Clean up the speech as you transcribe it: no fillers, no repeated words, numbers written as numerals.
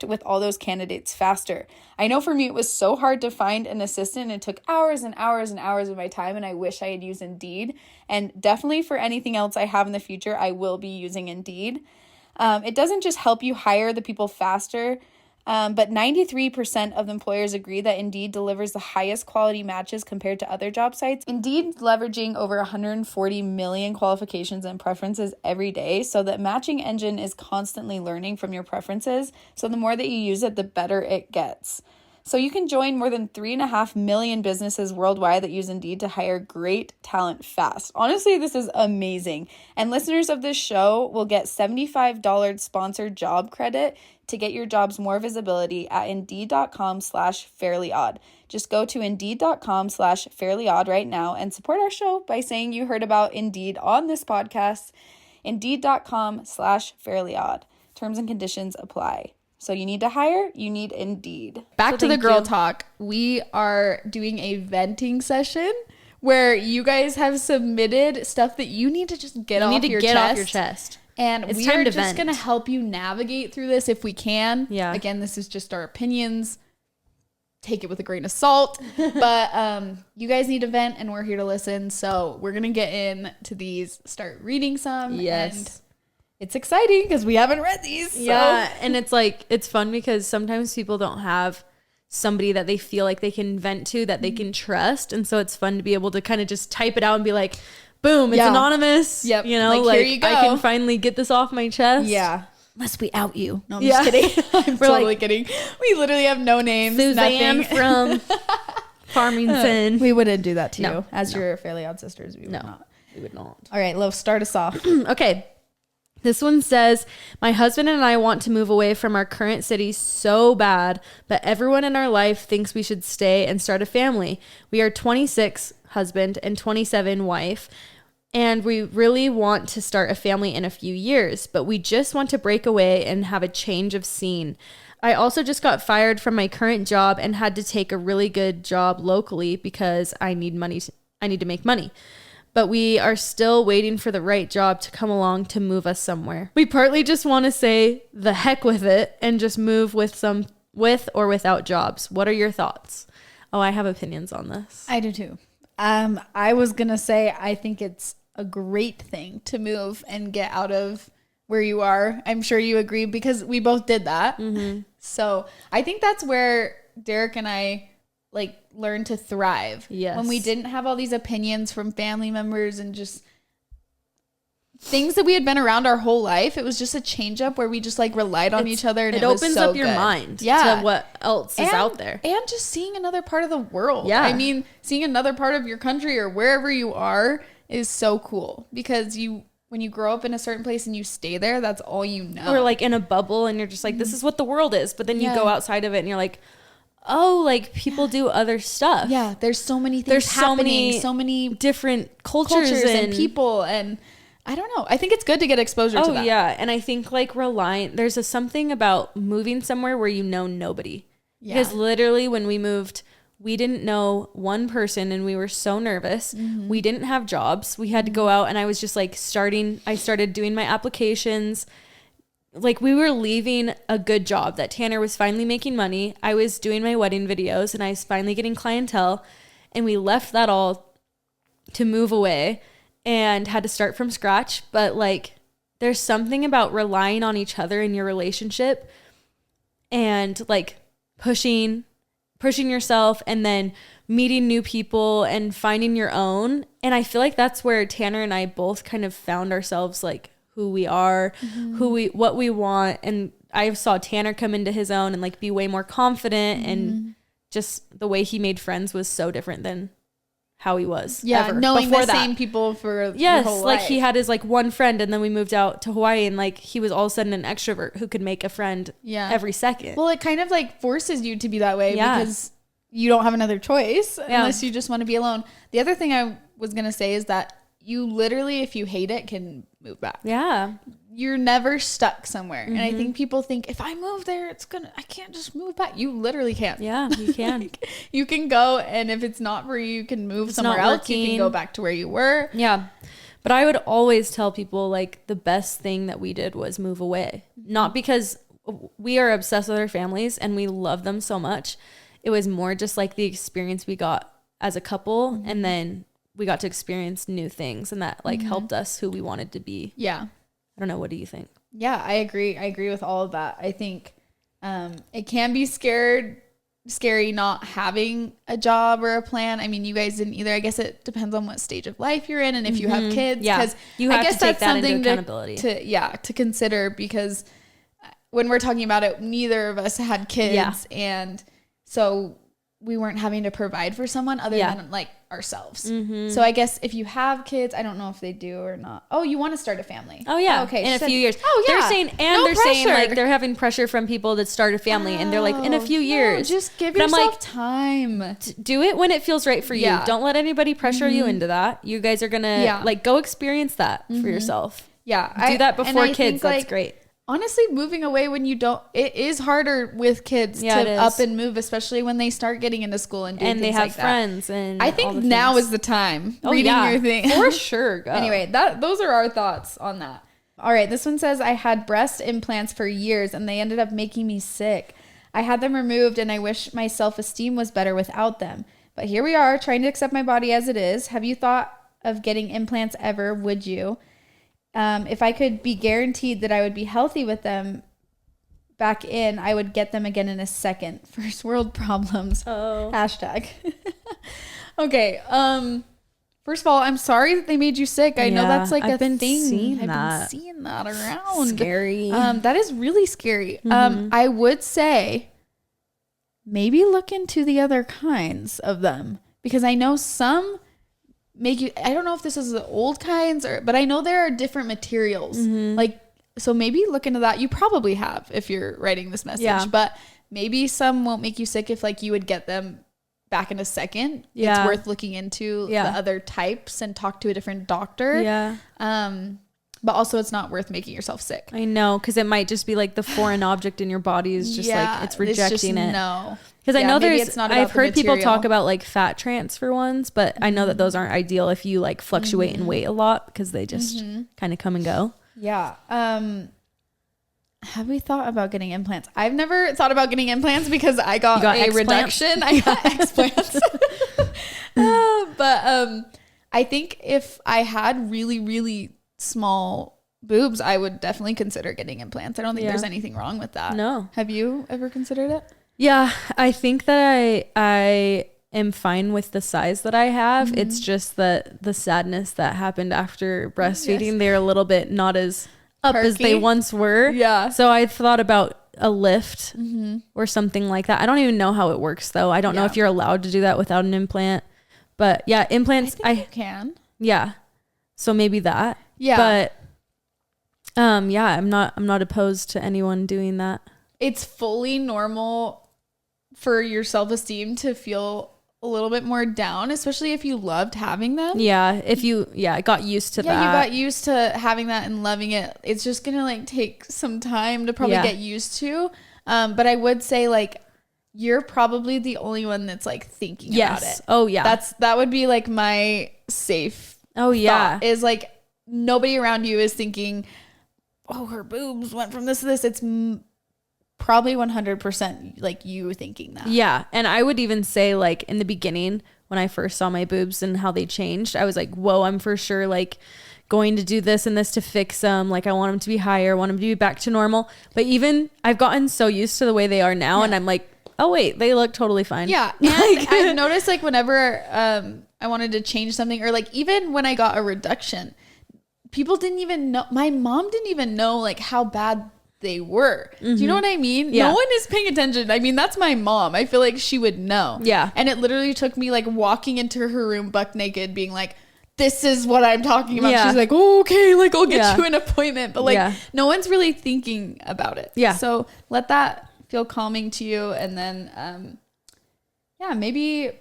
with all those candidates faster. I know for me, it was so hard to find an assistant. It took hours and hours and hours of my time, and I wish I had used Indeed. And definitely for anything else I have in the future, I will be using Indeed. It doesn't just help you hire the people faster, but 93% of employers agree that Indeed delivers the highest quality matches compared to other job sites. Indeed leveraging over 140 million qualifications and preferences every day, so that matching engine is constantly learning from your preferences. So the more that you use it, the better it gets. So you can join more than 3.5 million businesses worldwide that use Indeed to hire great talent fast. Honestly, this is amazing. And listeners of this show will get $75 sponsored job credit to get your jobs more visibility at Indeed.com/fairlyodd. Just go to Indeed.com/fairlyodd right now and support our show by saying you heard about Indeed on this podcast. Indeed.com/fairlyodd. Terms and conditions apply. So you need to hire, you need Indeed. Back to the girl talk. We are doing a venting session where you guys have submitted stuff that you need to just get off your chest. And we are just going to help you navigate through this if we can. Yeah. Again, this is just our opinions. Take it with a grain of salt. But you guys need to vent, and we're here to listen. So we're going to get into these, start reading some. Yes. And it's exciting because we haven't read these. So. Yeah, and it's like, it's fun because sometimes people don't have somebody that they feel like they can vent to, that they can trust. And so it's fun to be able to kind of just type it out and be like, boom, it's anonymous. Yep. You know, like here you go. I can finally get this off my chest. Yeah. Unless we out you. No, I'm just kidding. I'm totally kidding. We literally have no names. Suzanne from Farmington. We wouldn't do that to you. As your Fairly Odd sisters, we would not. We would not. All right, Lo, start us off. Okay. This one says, my husband and I want to move away from our current city so bad, but everyone in our life thinks we should stay and start a family. We are 26 husband and 27 wife, and we really want to start a family in a few years, but we just want to break away and have a change of scene. I also just got fired from my current job and had to take a really good job locally because I need money. I need to make money. But we are still waiting for the right job to come along to move us somewhere. We partly just want to say the heck with it and just move with or without jobs. What are your thoughts? Oh, I have opinions on this. I do too. I was going to say, I think it's a great thing to move and get out of where you are. I'm sure you agree because we both did that. Mm-hmm. So I think that's where Derek and I learn to thrive. Yes. When we didn't have all these opinions from family members and just things that we had been around our whole life. It was just a change up where we just relied on each other, and it opens up your mind to what else is out there. And just seeing another part of the world. Yeah. I mean, seeing another part of your country or wherever you are is so cool because when you grow up in a certain place and you stay there, that's all you know. Or in a bubble and you're just this is what the world is. But then you go outside of it and you're like, oh, people do other stuff. Yeah, there's so many things happening. So many different cultures and people. And I don't know. I think it's good to get exposure to that. Oh, yeah. And I think there's something about moving somewhere where you know nobody. Yeah. Because literally when we moved, we didn't know one person and we were so nervous. Mm-hmm. We didn't have jobs. We had to go out and I was just I started doing my applications. We were leaving a good job that Tanner was finally making money. I was doing my wedding videos and I was finally getting clientele, and we left that all to move away and had to start from scratch. But there's something about relying on each other in your relationship and pushing yourself and then meeting new people and finding your own. And I feel that's where Tanner and I both kind of found ourselves who we are, mm-hmm. what we want. And I saw Tanner come into his own and be way more confident, mm-hmm. and just the way he made friends was so different than how he was. Yeah, knowing the same people for your whole life. He had his one friend, and then we moved out to Hawaii, and he was all of a sudden an extrovert who could make a friend every second. Well, it kind of forces you to be that way because you don't have another choice unless you just want to be alone. The other thing I was going to say is that you literally, if you hate it, can move back. Yeah. You're never stuck somewhere. Mm-hmm. And I think people think if I move there, I can't just move back. You literally can't. Yeah, you can. You can go, and if it's not for you can move somewhere else. You can go back to where you were. Yeah. But I would always tell people the best thing that we did was move away. Not because we are obsessed with our families and we love them so much. It was more just like the experience we got as a couple. Mm-hmm. And then we got to experience new things, and that like helped us who we wanted to be. Yeah. I don't know. What do you think? Yeah, I agree. I agree with all of that. I think it can be scary not having a job or a plan. I mean, you guys didn't either. I guess it depends on what stage of life you're in and if you have kids. Yeah, because you have I guess to take that's that into something accountability. to consider, because when we're talking about it, neither of us had kids. Yeah. And so we weren't having to provide for someone other than like ourselves. Mm-hmm. So I guess if you have kids, I don't know if they do or not. Oh, you want to start a family? Oh yeah. Oh, okay. In a few years. Oh yeah. They're saying, and they're saying like they're having pressure from people that start a family, and they're like, in a few years. No, just give yourself time. Do it when it feels right for you. Don't let anybody pressure you into that. You guys are gonna like go experience that for yourself. Yeah. Do that before kids. That's great. Honestly, moving away when you don't, it is harder with kids to up and move, especially when they start getting into school and doing things they have like friends. That. And I think now is the time. Reading your thing. For sure. Go. Anyway, those are our thoughts on that. All right. This one says, I had breast implants for years and they ended up making me sick. I had them removed and I wish my self-esteem was better without them. But here we are trying to accept my body as it is. Have you thought of getting implants ever? Would you? If I could be guaranteed that I would be healthy with them back in, I would get them again in a second. First world problems. Oh. Hashtag. Okay. First of all, I'm sorry that they made you sick. I know that's like I've been seeing that around. Scary. That is really scary. I would say maybe look into the other kinds of them, because I know some make you, I don't know if this is the old kinds but I know there are different materials. Like, so maybe look into that. You probably have if you're writing this message, but maybe some won't make you sick if like you would get them back in a second. It's worth looking into the other types and talk to a different doctor. But also it's not worth making yourself sick. I know, because it might just be like the foreign object in your body is just like it's rejecting it. No. Because I know I've heard people talk about like fat transfer ones, but I know that those aren't ideal if you like fluctuate in weight a lot, because they just kind of come and go. Yeah. Have we thought about getting implants? I've never thought about getting implants because I got a reduction. I got explants. But I think if I had really, really small boobs, I would definitely consider getting implants. I don't think there's anything wrong with that. No. Have you ever considered it? Yeah, I think that I am fine with the size that I have. It's just that the sadness that happened after breastfeeding, they're a little bit not as up as they once were. Yeah. So I thought about a lift or something like that. I don't even know how it works though. I don't know if you're allowed to do that without an implant. But yeah, implants I think you can. Yeah. So maybe that. Yeah. But I'm not opposed to anyone doing that. It's fully normal for your self-esteem to feel a little bit more down, especially if you loved having them. Yeah. If you got used to that. Yeah, you got used to having that and loving it. It's just gonna like take some time to probably get used to. But I would say like you're probably the only one that's like thinking about it. Oh yeah. That would be like my safe thought, is like nobody around you is thinking, oh, her boobs went from this to this. It's probably 100% like you thinking that. Yeah. And I would even say like in the beginning when I first saw my boobs and how they changed, I was like, whoa, I'm for sure like going to do this and this to fix them. Like I want them to be higher, I want them to be back to normal. But even I've gotten so used to the way they are now and I'm like, oh wait, they look totally fine. Yeah. And I've noticed like whenever I wanted to change something, or like even when I got a reduction, people didn't even know, my mom didn't even know like how bad they were. Do you know what I mean? No one is paying attention. I mean, that's my mom. I feel like she would know. Yeah. And it literally took me like walking into her room buck naked being like, this is what I'm talking about. She's like, oh, okay, like I'll get you an appointment. But like no one's really thinking about it. Yeah. So let that feel calming to you. And then maybe